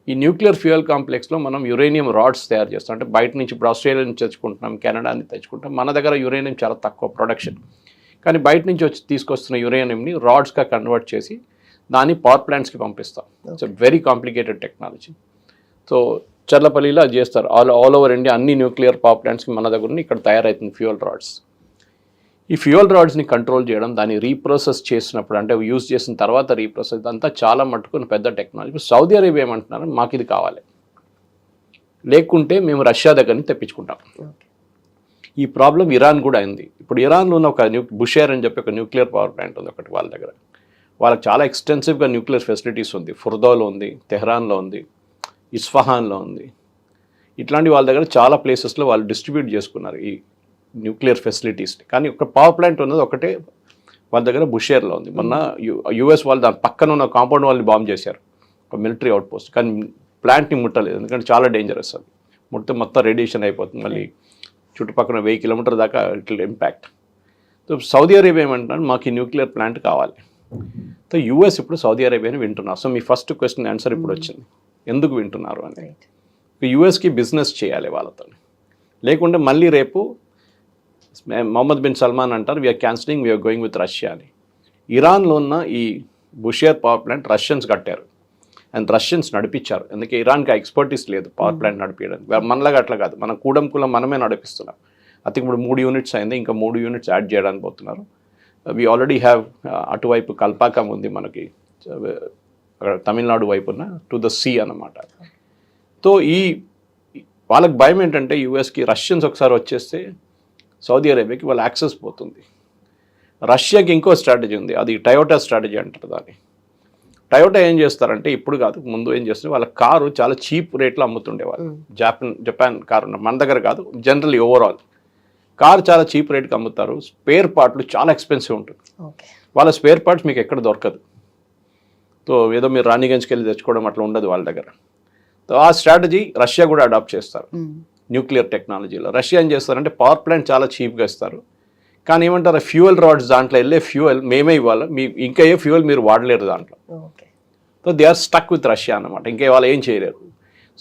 ఈ న్యూక్లియర్ ఫ్యూయల్ కాంప్లెక్స్లో మనం యురేనియం రాడ్స్ తయారు చేస్తాం. అంటే బయట నుంచి ఇప్పుడు ఆస్ట్రేలియా నుంచి తెచ్చుకుంటున్నాం, కెనడా నుంచి తెచ్చుకుంటాం. మన దగ్గర యురేనియం చాలా తక్కువ ప్రొడక్షన్. కానీ బయట నుంచి వచ్చి తీసుకొస్తున్న యురేనియంని రాడ్స్గా కన్వర్ట్ చేసి దాన్ని పవర్ ప్లాంట్స్కి పంపిస్తాం. It's very complicated technology. So చర్లపల్లిలో అది చేస్తారు. ఆల్ ఓవర్ ఇండియా అన్ని న్యూక్లియర్ పవర్ ప్లాంట్స్కి మన దగ్గర ఇక్కడ తయారవుతుంది ఫ్యూయల్ రాడ్స్. ఈ ఫ్యూయల్ రాడ్స్ని కంట్రోల్ చేయడం, దాన్ని రీప్రోసెస్ చేసినప్పుడు అంటే యూజ్ చేసిన తర్వాత రీప్రోసెస్, అంతా చాలా మట్టుకుని పెద్ద టెక్నాలజీ. ఇప్పుడు సౌదీ అరేబియా ఏమంటున్నారు, మాకు ఇది కావాలి, లేకుంటే మేము రష్యా దగ్గర నుంచి తెప్పించుకుంటాం. ఈ ప్రాబ్లం ఇరాన్ కూడా అయింది. ఇప్పుడు ఇరాన్లో ఉన్న ఒక బుషేర్ అని చెప్పి ఒక న్యూక్లియర్ పవర్ ప్లాంట్ ఉంది ఒకటి వాళ్ళ దగ్గర. వాళ్ళకి చాలా ఎక్స్టెన్సివ్గా న్యూక్లియర్ ఫెసిలిటీస్ ఉంది. ఫుర్దోలో ఉంది, తెహ్రాన్లో ఉంది, ఇస్ఫహాన్లో ఉంది. ఇట్లాంటి వాళ్ళ దగ్గర చాలా ప్లేసెస్లో వాళ్ళు డిస్ట్రిబ్యూట్ చేసుకున్నారు ఈ న్యూక్లియర్ ఫెసిలిటీస్ని. కానీ ఒక పవర్ ప్లాంట్ ఉన్నది ఒకటే వాళ్ళ దగ్గర బుషేర్లో ఉంది. మొన్న యుఎస్ వాళ్ళు దాని పక్కన ఉన్న కాంపౌండ్ వాళ్ళని బాంబ్ చేశారు, ఒక మిలిటరీ అవుట్పోస్ట్. కానీ ప్లాంట్ని ముట్టలేదు, ఎందుకంటే చాలా డేంజరస్. అది ముట్టితే మొత్తం రేడియేషన్ అయిపోతుంది, మళ్ళీ చుట్టుపక్కల 1000 kilometers దాకా it will impact. So Saudi Arabia ఏమంటున్నారు, మాకు ఈ న్యూక్లియర్ ప్లాంట్ కావాలి. సో యూఎస్ ఇప్పుడు సౌదీ అరేబియాని వింటున్నారు. సో మీ ఫస్ట్ క్వశ్చన్ ఆన్సర్ ఇప్పుడు వచ్చింది, ఎందుకు వింటున్నారు అని. యూఎస్కి బిజినెస్ చేయాలి వాళ్ళతో, లేకుంటే మళ్ళీ రేపు మొహమ్మద్ బిన్ సల్మాన్ అంటారు we are cancelling, we are going with Russia అని. ఇరాన్లో ఉన్న ఈ బుషేర్ పవర్ ప్లాంట్ రష్యన్స్ కట్టారు అండ్ రష్యన్స్ నడిపించారు. అందుకే ఇరాన్కి ఎక్స్పర్టీస్ లేదు పవర్ ప్లాంట్ నడిపించడానికి. మనలాగా అట్లా కాదు, మన కూడంకులం మనమే నడిపిస్తున్నాం. అది ఇప్పుడు 3 units అయింది, ఇంకా 3 units యాడ్ చేయడానికి పోతున్నారు. వీ ఆల్రెడీ హ్యావ్ అటువైపు కల్పాకం ఉంది మనకి, అక్కడ తమిళనాడు వైపున టు ద సీ అన్నమాట. సో వాళ్ళకి భయం ఏంటంటే యూఎస్కి రష్యన్స్ ఒకసారి వచ్చేస్తే సౌదీ అరేబియాకి వాళ్ళ యాక్సెస్ పోతుంది. రష్యాకి ఇంకో స్ట్రాటజీ ఉంది, అది టయోటా స్ట్రాటజీ అంటారు దాన్ని. టయోటా ఏం చేస్తారంటే ఇప్పుడు కాదు ముందు ఏం చేస్తారు, వాళ్ళ కారు చాలా చీప్ రేట్లో అమ్ముతుండేవాళ్ళు. జపాన్ కారు మన దగ్గర కాదు, జనరల్లీ ఓవరాల్ కారు చాలా చీప్ రేట్కి అమ్ముతారు. స్పేర్ పార్ట్లు చాలా ఎక్స్పెన్సివ్ ఉంటుంది. వాళ్ళ స్పేర్ పార్ట్స్ మీకు ఎక్కడ దొరకదు. సో ఏదో మీరు రాణిగంజ్కి వెళ్ళి తెచ్చుకోవడం అట్లా ఉండదు వాళ్ళ దగ్గర. సో ఆ స్ట్రాటజీ రష్యా కూడా అడాప్ట్ చేస్తారు న్యూక్లియర్ టెక్నాలజీలో. రష్యా ఏం చేస్తారంటే పవర్ ప్లాంట్ చాలా చీప్గా ఇస్తారు, కానీ ఏమంటారు ఫ్యూయల్ రాడ్స్ దాంట్లో వెళ్ళే ఫ్యూయల్ మేమే ఇవ్వాలి, మీ ఇంకా ఏ ఫ్యూయల్ మీరు వాడలేరు దాంట్లో. So they are stuck with Russia అన్నమాట, ఇంకా వాళ్ళు ఏం చేయలేరు.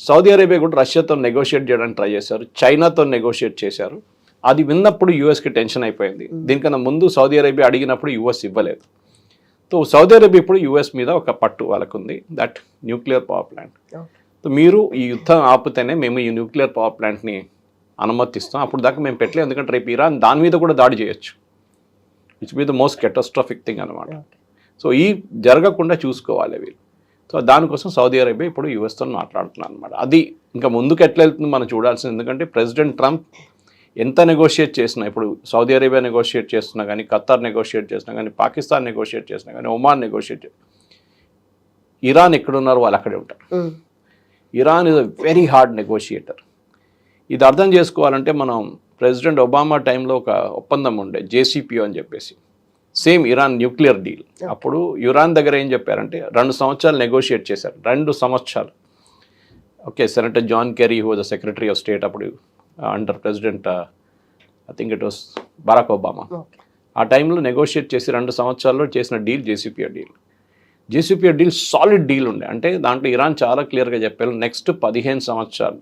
సౌదీ అరేబియా కూడా రష్యాతో నెగోషియేట్ చేయడానికి ట్రై చేశారు, చైనాతో నెగోషియేట్ చేశారు. అది విన్నప్పుడు యూఎస్కి టెన్షన్ అయిపోయింది. దీనికన్నా ముందు సౌదీ అరేబియా అడిగినప్పుడు యూఎస్ ఇవ్వలేదు. సో సౌదీ అరేబియా ఇప్పుడు యుఎస్ మీద ఒక పట్టు వాళ్ళకు ఉంది, that nuclear power plant. So మీరు ఈ యుద్ధం ఆపితేనే మేము ఈ న్యూక్లియర్ పవర్ ప్లాంట్ని అనుమతిస్తాం, అప్పుడు దాకా మేము పెట్టలేదు, ఎందుకంటే రేపు ఇరాన్ దాని మీద కూడా దాడి చేయొచ్చు. It's be the most catastrophic thing అనమాట. సో ఈ జరగకుండా చూసుకోవాలి వీళ్ళు. సో దానికోసం సౌదీ అరేబియా ఇప్పుడు యుఎస్తో మాట్లాడుతున్నారు అనమాట. అది ఇంకా ముందుకు ఎట్లా వెళ్తుంది మనం చూడాల్సింది, ఎందుకంటే ప్రెసిడెంట్ ట్రంప్ ఎంత నెగోషియేట్ చేసినా, ఇప్పుడు సౌదీ అరేబియా నెగోషియేట్ చేస్తున్నా కానీ, ఖతార్ నెగోషియేట్ చేసినా కానీ, పాకిస్తాన్ నెగోషియేట్ చేసినా కానీ, ఒమాన్ నెగోషియేట్ ఇరాన్ ఎక్కడున్నారో వాళ్ళు అక్కడే ఉంటారు. Iran is a very hard negotiator. ఇది అర్థం చేసుకోవాలంటే మనం ప్రెసిడెంట్ ఒబామా టైంలో ఒక ఒప్పందం ఉండే JCPO అని చెప్పేసి, సేమ్ ఇరాన్ న్యూక్లియర్ డీల్. అప్పుడు ఇరాన్ దగ్గర ఏం చెప్పారంటే 2 సంవత్సరాలు నెగోషియేట్ చేశారు, 2 సంవత్సరాలు. Okay, senator John Kerry who the secretary of state అప్పుడు under president I think it was Barack Obama. ఆ టైంలో నెగోషియేట్ చేసి 2 సంవత్సరాల్లో చేసిన deal JCPO deal. JCPO deal solid deal ఉండే. అంటే దాంట్లో ఇరాన్ చాలా క్లియర్గా చెప్పారు, నెక్స్ట్ 15 సంవత్సరాలు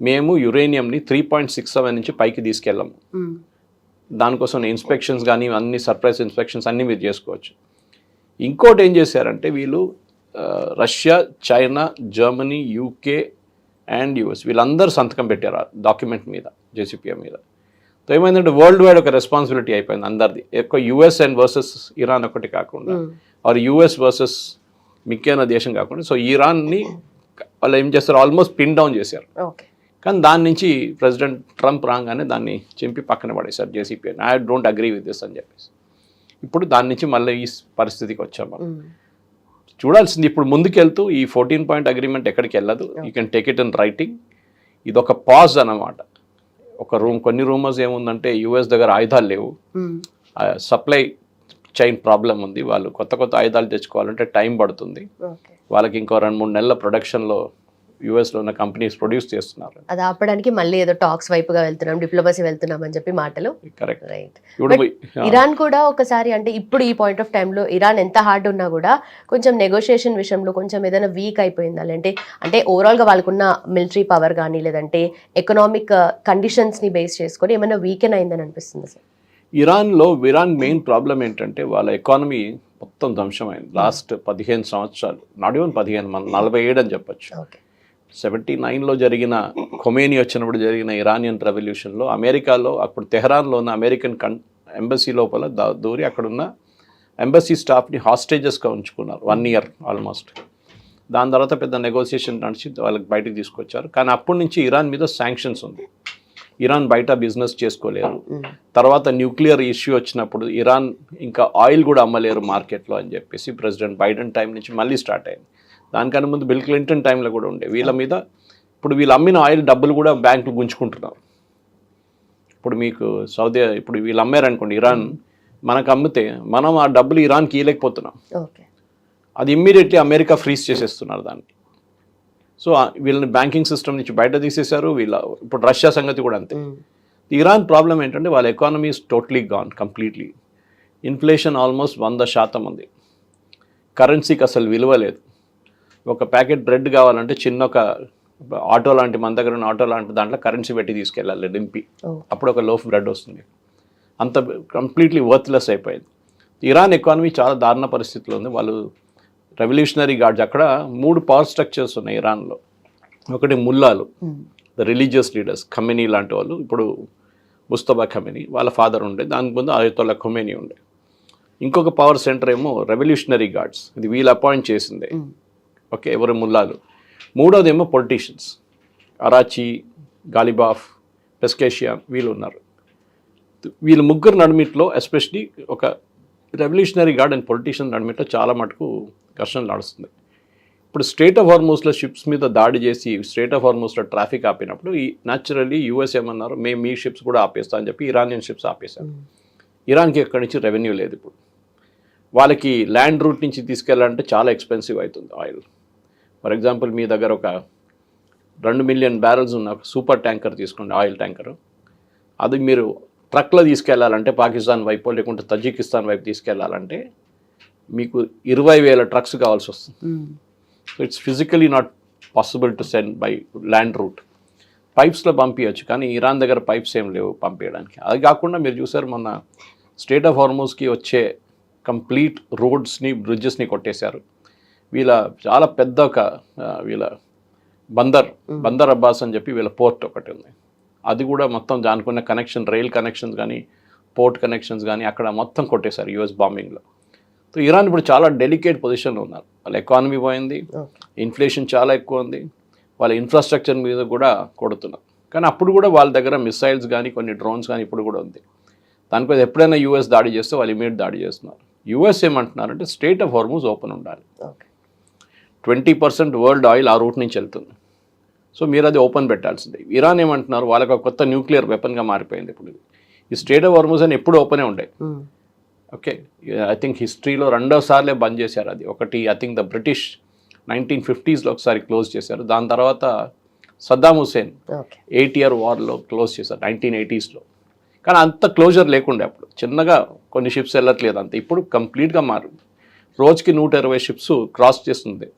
మేము యురేనియంని 3.67 నుంచి పైకి తీసుకెళ్ళాము. దానికోసం ఇన్స్పెక్షన్స్ కానీ అన్ని సర్ప్రైజ్ ఇన్స్పెక్షన్స్ అన్నీ మీరు చేసుకోవచ్చు. ఇంకోటి ఏం చేశారంటే వీళ్ళు Russia, China, Germany, UK and US వీళ్ళందరూ సంతకం పెట్టారు ఆ డాక్యుమెంట్ మీద, JCPO మీద. సో ఏమైందంటే వరల్డ్ వైడ్ ఒక రెస్పాన్సిబిలిటీ అయిపోయింది అందరిది. ఎక్కువ US అండ్ వర్సెస్ ఇరాన్ ఒకటి కాకుండా, ఆర్ US వర్సెస్ మిక్కేన దేశం కాకుండా, సో ఇరాన్ని వాళ్ళు ఏం చేస్తారు, ఆల్మోస్ట్ పిన్ డౌన్ చేశారు. కానీ దాని నుంచి ప్రెసిడెంట్ ట్రంప్ రాగానే దాన్ని చింపి పక్కన పడేశారు JCPO. I don't agree with this అని చెప్పేసి ఇప్పుడు దాని నుంచి మళ్ళీ ఈ పరిస్థితికి వచ్చాం మనం. చూడాల్సింది ఇప్పుడు ముందుకెళ్తూ ఈ 14 పాయింట్ అగ్రిమెంట్ ఎక్కడికి వెళ్ళదు. You can take it in writing. ఇది ఒక పాజ్ అన్నమాట. కొన్ని రూమర్స్ ఏముందంటే US దగ్గర ఆయుధాలు లేవు, సప్లై చైన్ ప్రాబ్లం ఉంది, వాళ్ళు కొత్త ఆయుధాలు తెచ్చుకోవాలంటే టైం పడుతుంది, వాళ్ళకి ఇంకో 2-3 నెలల ప్రొడక్షన్లో US లో ఉన్న కంపెనీస్ ప్రొడ్యూస్ చేస్తున్నారు. అది ఆపడానికి మళ్ళీ ఏదో టాక్స్ వైపుగా వెళ్తున్నాం, డిప్లొమసీ వెళ్తున్నాం అని చెప్పి మాటలు. Correct, right. ఇరాన్ కూడా ఒకసారి అంటే ఇప్పుడు ఈ పాయింట్ ఆఫ్ టైంలో ఇరాన్ ఎంత హార్డ్ ఉన్నా కూడా కొంచెం నెగోషియేషన్ విషయంలో కొంచెం ఏదైనా వీక్ అయిపోయిందా, అంటే ఓవరాల్గా వాళ్ళకున్న మిలిటరీ పవర్ కానీ లేదంటే ఎకనామిక్ కండిషన్స్ని బేస్ చేసుకొని ఏమైనా వీకెన్ అయిందని అనిపిస్తుంది సార్? ఇరాన్ మెయిన్ ప్రాబ్లం ఏంటంటే వాళ్ళ ఎకానమీ మొత్తం ధ్వంసమైంది లాస్ట్ 15 సంవత్సరాలు. నాట్ ఈవెన్ 15, 47 అని చెప్పొచ్చు. 79లో జరిగిన ఖొమేనీ వచ్చినప్పుడు జరిగిన ఇరానియన్ రెవల్యూషన్లో అమెరికాలో అప్పుడు తెహరాన్లో ఉన్న అమెరికన్ ఎంబసీ లోపల దూరి అక్కడున్న ఎంబసీ స్టాఫ్ని హాస్టేజెస్గా ఉంచుకున్నారు 1 year ఆల్మోస్ట్. దాని తర్వాత పెద్ద నెగోసియేషన్ నడిచి వాళ్ళకి బయటకు తీసుకొచ్చారు. కానీ అప్పటి నుంచి ఇరాన్ మీద శాంక్షన్స్ ఉంది. ఇరాన్ బయట బిజినెస్ చేసుకోలేరు. తర్వాత న్యూక్లియర్ ఇష్యూ వచ్చినప్పుడు ఇరాన్ ఇంకా ఆయిల్ కూడా అమ్మలేరు మార్కెట్లో అని చెప్పేసి ప్రెసిడెంట్ బైడెన్ టైం నుంచి మళ్ళీ స్టార్ట్ అయింది. దానికన్నా ముందు బిల్ క్లింటన్ టైంలో కూడా ఉండే. వీళ్ళ మీద ఇప్పుడు వీళ్ళు అమ్మిన ఆయిల్ డబ్బులు కూడా బ్యాంకులు గుంజుకుంటున్నారు. ఇప్పుడు మీకు ఇప్పుడు వీళ్ళు అమ్మారనుకోండి ఇరాన్, మనకు అమ్మితే మనం ఆ డబ్బులు ఇరాన్కి ఇవ్వలేకపోతున్నాం. అది ఇమ్మీడియట్లీ అమెరికా ఫ్రీజ్ చేసేస్తున్నారు దాన్ని. సో వీళ్ళని బ్యాంకింగ్ సిస్టమ్ నుంచి బయట తీసేశారు. ఇప్పుడు రష్యా సంగతి కూడా అంతే. ఇరాన్ ప్రాబ్లం ఏంటంటే వాళ్ళ economy is totally gone completely. Inflation almost 100% ఉంది. కరెన్సీకి అసలు విలువ లేదు. ఒక ప్యాకెట్ బ్రెడ్ కావాలంటే చిన్న ఒక ఆటో లాంటి, మన దగ్గర ఉన్న ఆటో లాంటి దాంట్లో కరెన్సీ పెట్టి తీసుకెళ్ళాలి డింపి, అప్పుడు ఒక లోఫ్ బ్రెడ్ వస్తుంది. అంత కంప్లీట్లీ వర్త్లెస్ అయిపోయింది. ఇరాన్ ఎకానమీ చాలా దారుణ పరిస్థితిలో ఉంది. వాళ్ళు రెవల్యూషనరీ గార్డ్స్, అక్కడ 3 పవర్ స్ట్రక్చర్స్ ఉన్నాయి ఇరాన్లో. ఒకటి ముల్లాలు, ద రిలీజియస్ లీడర్స్, ఖమేనీ లాంటి వాళ్ళు. ఇప్పుడు ముస్తఫా ఖమేనీ వాళ్ళ ఫాదర్ ఉండే, దానికి ముందు అయతొల్లా ఖొమేనీ ఉండే. ఇంకొక పవర్ సెంటర్ ఏమో రెవల్యూషనరీ గార్డ్స్, ఇది వీళ్ళు అపాయింట్ చేసిందే. ఓకే, ఎవరు ముల్లాలు. మూడోదేమో పొలిటీషియన్స్, అరాచి, గాలిబాఫ్, పెస్కేషియాన్ వీళ్ళు ఉన్నారు. వీళ్ళు ముగ్గురు నడిమిట్లో ఎస్పెషలీ ఒక రెవల్యూషనరీ గార్డ్ అండ్ పొలిటీషియన్ నడిమిట్లో చాలా మటుకు ఘర్షణ నడుస్తుంది. ఇప్పుడు స్ట్రెయిట్ ఆఫ్ హార్మూజ్లో షిప్స్ మీద దాడి చేసి స్ట్రెయిట్ ఆఫ్ హార్మూజ్లో ట్రాఫిక్ ఆపినప్పుడు న్యాచురల్లీ US ఏమన్నారు, మేము మీ షిప్స్ కూడా ఆపేస్తా అని చెప్పి ఇరానియన్ షిప్స్ ఆపేశారు. ఇరాన్కి ఎక్కడి నుంచి రెవెన్యూ లేదు. ఇప్పుడు వాళ్ళకి ల్యాండ్ రూట్ నుంచి తీసుకెళ్ళాలంటే చాలా ఎక్స్పెన్సివ్ అవుతుంది ఆయిల్. ఫర్ ఎగ్జాంపుల్ మీ దగ్గర ఒక 2 మిలియన్ బ్యారెల్స్ ఉన్న ఒక సూపర్ ట్యాంకర్ తీసుకోండి, ఆయిల్ ట్యాంకరు. అది మీరు ట్రక్లో తీసుకెళ్లాలంటే పాకిస్తాన్ వైపు లేకుంటే తజికిస్తాన్ వైపు తీసుకెళ్లాలంటే మీకు 20,000 ట్రక్స్ కావాల్సి వస్తుంది. So it's physically not possible to send by land route. పైప్స్లో పంపించవచ్చు, కానీ ఇరాన్ దగ్గర పైప్స్ ఏం లేవు పంపించడానికి. అది కాకుండా మీరు చూసారు మొన్న స్ట్రెయిట్ ఆఫ్ హార్మూజ్కి వచ్చే కంప్లీట్ రోడ్స్ని బ్రిడ్జెస్ని కొట్టేశారు. వీళ్ళ చాలా పెద్ద ఒక వీళ్ళ బందర్ అబ్బాస్ అని చెప్పి వీళ్ళ పోర్ట్ ఒకటి ఉంది. అది కూడా మొత్తం దానికున్న కనెక్షన్, రైల్ కనెక్షన్స్ కానీ పోర్ట్ కనెక్షన్స్ కానీ అక్కడ మొత్తం కొట్టేశారు యూఎస్ బాంబింగ్లో. సో ఇరాన్ ఇప్పుడు చాలా డెలికేట్ పొజిషన్లో ఉన్నారు. వాళ్ళ ఎకానమీ పోయింది, ఇన్ఫ్లేషన్ చాలా ఎక్కువ ఉంది, వాళ్ళ ఇన్ఫ్రాస్ట్రక్చర్ మీద కూడా కొడుతున్నారు. కానీ అప్పుడు కూడా వాళ్ళ దగ్గర మిసైల్స్ కానీ కొన్ని డ్రోన్స్ కానీ ఇప్పుడు కూడా ఉంది. దానిపై ఎప్పుడైనా యూఎస్ దాడి చేస్తే వాళ్ళు ఇమీడియట్ దాడి చేస్తున్నారు. యూఎస్ ఏమంటున్నారంటే స్ట్రెయిట్ ఆఫ్ హార్మూజ్ ఓపెన్ ఉండాలి. 20% వరల్డ్ ఆయిల్ ఆ రూట్ నుంచి వెళ్తుంది. సో మీరు అది ఓపెన్ పెట్టాల్సిందే. ఇరాన్ ఏమంటున్నారు, వాళ్ళకి ఒక కొత్త న్యూక్లియర్ వెపన్గా మారిపోయింది ఇప్పుడు. ఈ స్ట్రెయిట్ ఆఫ్ హార్మూజ్ అని ఎప్పుడు ఓపెనే ఉంటాయి. ఓకే, ఐ థింక్ హిస్టరీలో 2 సార్లే బంద్ చేశారు అది. ఒకటి I think the British 1950s ఒకసారి క్లోజ్ చేశారు. దాని తర్వాత సద్దాం హుసేన్ 8 year వార్లో క్లోజ్ చేశారు 1980s. కానీ అంత క్లోజర్ లేకుండే అప్పుడు. చిన్నగా కొన్ని షిప్స్ వెళ్ళట్లేదు అంతే. ఇప్పుడు కంప్లీట్గా మారింది. రోజుకి 120 షిప్స్ క్రాస్ చేస్తుంది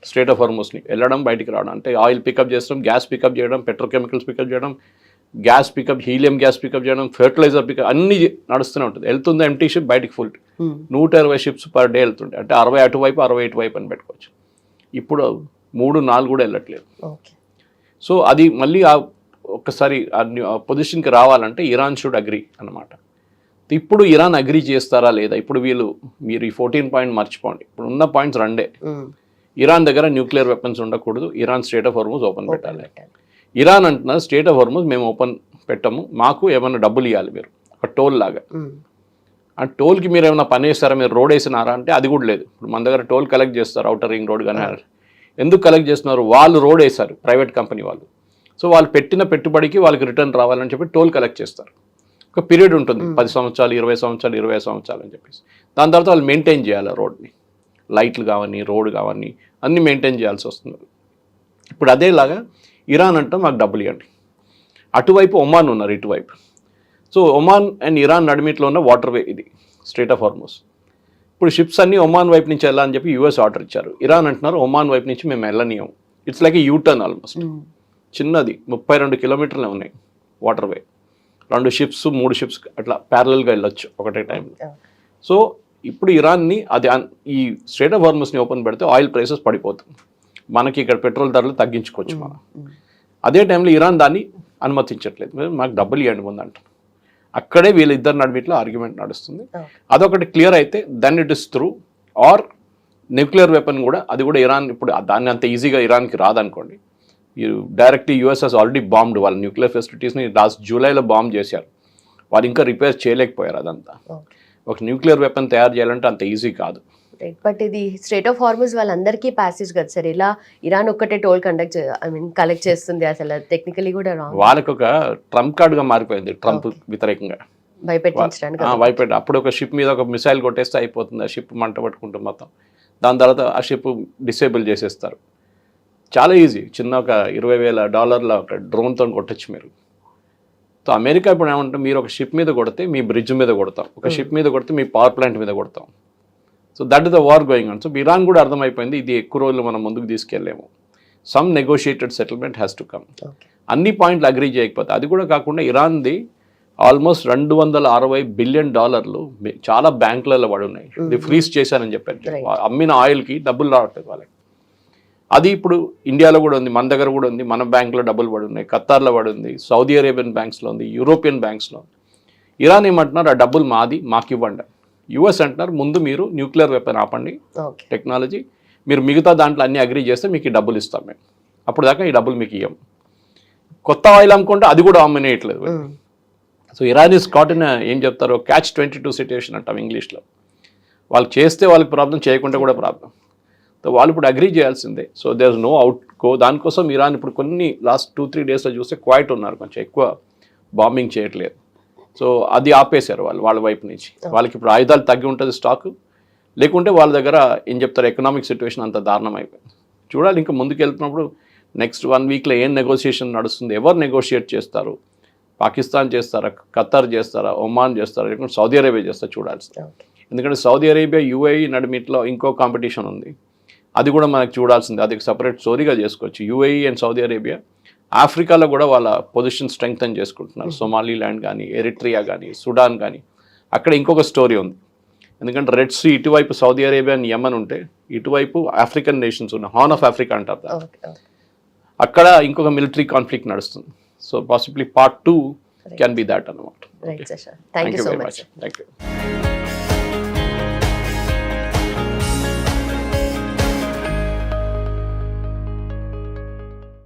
స్ట్రెయిట్ ఆఫ్ హార్మూజ్ని, వెళ్ళడం బయటికి రావడం. అంటే ఆయిల్ పికప్ చేస్తాం, గ్యాస్ పికప్ చేయడం, పెట్రోకెమికల్స్ పికప్ చేయడం, gas pickup, helium gas pickup చేయడం, ఫెర్టిలైజర్ పికప్, అన్నీ నడుస్తూనే ఉంటుంది. వెళ్తుంది ఎంటీ షిప్, బయటికి ఫుల్. 120 షిప్స్ పర్ డే వెళ్తుండే. అంటే 60 అటువైపు 60 ఇటువైపు అని పెట్టుకోవచ్చు. ఇప్పుడు 3-4 కూడా వెళ్ళట్లేదు. సో అది మళ్ళీ ఒక్కసారి పొజిషన్కి రావాలంటే ఇరాన్ షుడ్ అగ్రీ అన్నమాట. ఇప్పుడు ఇరాన్ అగ్రీ చేస్తారా లేదా? ఇప్పుడు మీరు ఈ 14 పాయింట్ మర్చిపోండి. ఇప్పుడు ఉన్న పాయింట్స్ 2. ఇరాన్ దగ్గర న్యూక్లియర్ వెపన్స్ ఉండకూడదు, Iran straight of Hormuz open పెట్టాలి. ఇరాన్ అంటున్నారు స్ట్రెయిట్ ఆఫ్ హార్మూజ్ మేము ఓపెన్ పెట్టము, మాకు ఏమైనా డబ్బులు ఇవ్వాలి మీరు, ఒక టోల్ లాగా. ఆ టోల్కి మీరు ఏమైనా పని చేస్తారా, మీరు రోడ్ వేసినారా అంటే అది కూడా లేదు. ఇప్పుడు మన దగ్గర టోల్ కలెక్ట్ చేస్తారు, అవుటర్ రింగ్ రోడ్ కానీ. ఎందుకు కలెక్ట్ చేస్తున్నారు? వాళ్ళు రోడ్ వేశారు, ప్రైవేట్ కంపెనీ వాళ్ళు. సో వాళ్ళు పెట్టిన పెట్టుబడికి వాళ్ళకి రిటర్న్ రావాలని చెప్పి టోల్ కలెక్ట్ చేస్తారు. ఒక పీరియడ్ ఉంటుంది, 10 సంవత్సరాలు, 20 సంవత్సరాలు, 25 సంవత్సరాలు అని చెప్పేసి. దాని తర్వాత వాళ్ళు మెయింటైన్ చేయాలి రోడ్ని, లైట్లు కావని, రోడ్ కావని అన్నీ మెయింటైన్ చేయాల్సి వస్తుంది. ఇప్పుడు అదేలాగా ఇరాన్ అంటే మాకు డబ్బులు ఇవ్వండి. అటువైపు ఒమాన్ ఉన్నారు, ఇటువైపు. సో ఒమాన్ అండ్ ఇరాన్ నడిమిట్లో ఉన్న వాటర్ వే ఇది స్ట్రెయిట్ ఆఫ్ హార్మూజ్. ఇప్పుడు షిప్స్ అన్నీ ఒమాన్ వైపు నుంచి వెళ్ళాలని చెప్పి యూఎస్ ఆర్డర్ ఇచ్చారు. ఇరాన్ అంటున్నారు ఒమాన్ వైపు నుంచి మేము వెళ్ళనీయం. It's like a U turn almost. చిన్నది 32 kilometers ఉన్నాయి వాటర్ వే. 2 ships 3 ships అట్లా ప్యారలల్గా వెళ్ళొచ్చు ఒకటే టైంలో. సో ఇప్పుడు ఇరాన్ని అది ఈ స్ట్రెయిట్ ఆఫ్ హార్మూజ్ని ఓపెన్ పెడితే ఆయిల్ ప్రైసెస్ పడిపోతుంది, మనకి ఇక్కడ పెట్రోల్ ధరలు తగ్గించుకోవచ్చు మనం. అదే టైంలో ఇరాన్ దాన్ని అనుమతించట్లేదు, మాకు డబ్బులు ఇవ్వండి ముందు అంటారు. అక్కడే వీళ్ళిద్దరు నడిమిట్లో ఆర్గ్యుమెంట్ నడుస్తుంది. అదొకటి క్లియర్ అయితే then it is through. Or nuclear weapon కూడా, అది కూడా ఇరాన్ ఇప్పుడు దాన్ని అంత ఈజీగా ఇరాన్కి రాదనుకోండి. Directly US has already bombed వాళ్ళ న్యూక్లియర్ ఫెసిలిటీస్ని. లాస్ట్ జూలైలో బాంబ్ చేశారు, వాళ్ళు ఇంకా రిపేర్ చేయలేకపోయారు. అదంతా ఒక న్యూక్లియర్ వెపన్ తయారు చేయాలంటే అంత ఈజీ కాదు. బట్ ఇది స్ట్రెయిట్ ఆఫ్ హార్మూజ్ వాళ్ళందరికీ ప్యాసేజ్ కదా సార్. ఇలా ఇరాన్ ఒక్కటే టోల్ కలెక్ట్ చేస్తుంది, అసలు టెక్నికలీ కూడా రాంగ్. వాళ్ళకి ఒక ట్రంప్ కార్డుగా మారిపోయింది ట్రంప్ వ్యతిరేకంగా, భయపెట్టి. అప్పుడు ఒక షిప్ మీద ఒక మిసైల్ కొట్టేస్తే అయిపోతుంది, ఆ షిప్ మంట పట్టుకుంటుంది మొత్తం. దాని తర్వాత ఆ షిప్ డిసేబుల్ చేసేస్తారు. చాలా ఈజీ, చిన్న ఒక $20,000 ఒక డ్రోన్తో కొట్టచ్చు మీరు. సో అమెరికా ఇప్పుడు ఏమంటే మీరు ఒక షిప్ మీద కొడితే మీ బ్రిడ్జ్ మీద కొడతాం, ఒక షిప్ మీద కొడితే మీ పవర్ ప్లాంట్ మీద కొడతాం. So that is the war going on. So Iran కూడా అర్థమైపోయింది ఇది ఎక్కువ రోజులు మనం ముందుకు తీసుకెళ్ళలేము. Some negotiated settlement has to come. అన్ని పాయింట్లు అగ్రీ చేయకపోతే. అది కూడా కాకుండా ఇరాన్ది ఆల్మోస్ట్ $260 బిలియన్ చాలా బ్యాంకులలో పడి ఉన్నాయి. ఇది ఫ్రీజ్ చేశారని చెప్పారు. అమ్మిన ఆయిల్కి డబ్బులు రావట్లేదు వాళ్ళకి. అది ఇప్పుడు ఇండియాలో కూడా ఉంది, మన దగ్గర కూడా ఉంది. మన బ్యాంకులో డబ్బులు పడి ఉన్నాయి, ఖతార్లో పడి ఉంది, సౌదీ అరేబియన్ బ్యాంక్స్లో ఉంది, యూరోపియన్ బ్యాంక్స్లో. ఇరాన్ ఏమంటున్నారు ఆ డబ్బులు మాది, మాకు ఇవ్వండి. యుఎస్ అంటున్నారు ముందు మీరు న్యూక్లియర్ వెపన్ ఆపండి టెక్నాలజీ, మీరు మిగతా దాంట్లో అన్ని అగ్రీ చేస్తే మీకు ఈ డబ్బులు ఇస్తాం మేము, అప్పుడు దాకా ఈ డబ్బులు మీకు ఇవ్వం. కొత్త ఆయిల్ అమ్ముకుంటే అది కూడా అమ్మనేయట్లేదు. So Iran is caught in ఏం చెప్తారో catch-22 సిట్యుయేషన్ అంటాం ఇంగ్లీష్లో. వాళ్ళు చేస్తే వాళ్ళకి ప్రాబ్లం, చేయకుంటే కూడా ప్రాబ్లం. సో వాళ్ళు ఇప్పుడు అగ్రీ చేయాల్సిందే. So there is no out go. దానికోసం ఇరాన్ ఇప్పుడు కొన్ని లాస్ట్ 2-3 డేస్లో చూస్తే క్వైట్ ఉన్నారు, కొంచెం ఎక్కువ బాంబింగ్ చేయట్లేదు. సో అది ఆపేశారు వాళ్ళ వైపు నుంచి. వాళ్ళకి ఇప్పుడు ఆయుధాలు తగ్గి ఉంటుంది స్టాక్, లేకుంటే వాళ్ళ దగ్గర ఏం చెప్తారు ఎకనామిక్ సిచ్యువేషన్ అంత దారుణం అయిపోయింది. చూడాలి ఇంకా ముందుకు వెళ్తున్నప్పుడు నెక్స్ట్ 1 వీక్లో ఏం నెగోషియేషన్ నడుస్తుంది, ఎవరు నెగోషియేట్ చేస్తారు, పాకిస్తాన్ చేస్తారా, ఖతార్ చేస్తారా, ఒమాన్ చేస్తారా, లేకుంటే సౌదీ అరేబియా చేస్తారా చూడాల్సి. ఎందుకంటే సౌదీ అరేబియా యుఏఈ నడిమిట్లో ఇంకో కాంపిటీషన్ ఉంది, అది కూడా మనకు చూడాల్సింది. అది సపరేట్ స్టోరీగా చేసుకోవచ్చు. యుఏఈ అండ్ సౌదీ అరేబియా ఆఫ్రికాలో కూడా వాళ్ళ పొజిషన్ స్ట్రెంగ్తన్ చేసుకుంటున్నారు. సొమాలీలాండ్ కానీ, ఎరిట్రియా కానీ, సుడాన్ కానీ, అక్కడ ఇంకొక స్టోరీ ఉంది. ఎందుకంటే రెడ్ సీ ఇటువైపు సౌదీ అరేబియా అండ్ యమన్ ఉంటే ఇటువైపు ఆఫ్రికన్ నేషన్స్ ఉన్నాయి, హార్న్ ఆఫ్ ఆఫ్రికా అంటారు దాన్ని. అక్కడ ఇంకొక మిలిటరీ కాన్ఫ్లిక్ట్ నడుస్తుంది. So possibly part 2 can be that అన్నమాట. Right sir, thank you so very much. Much. Thank you.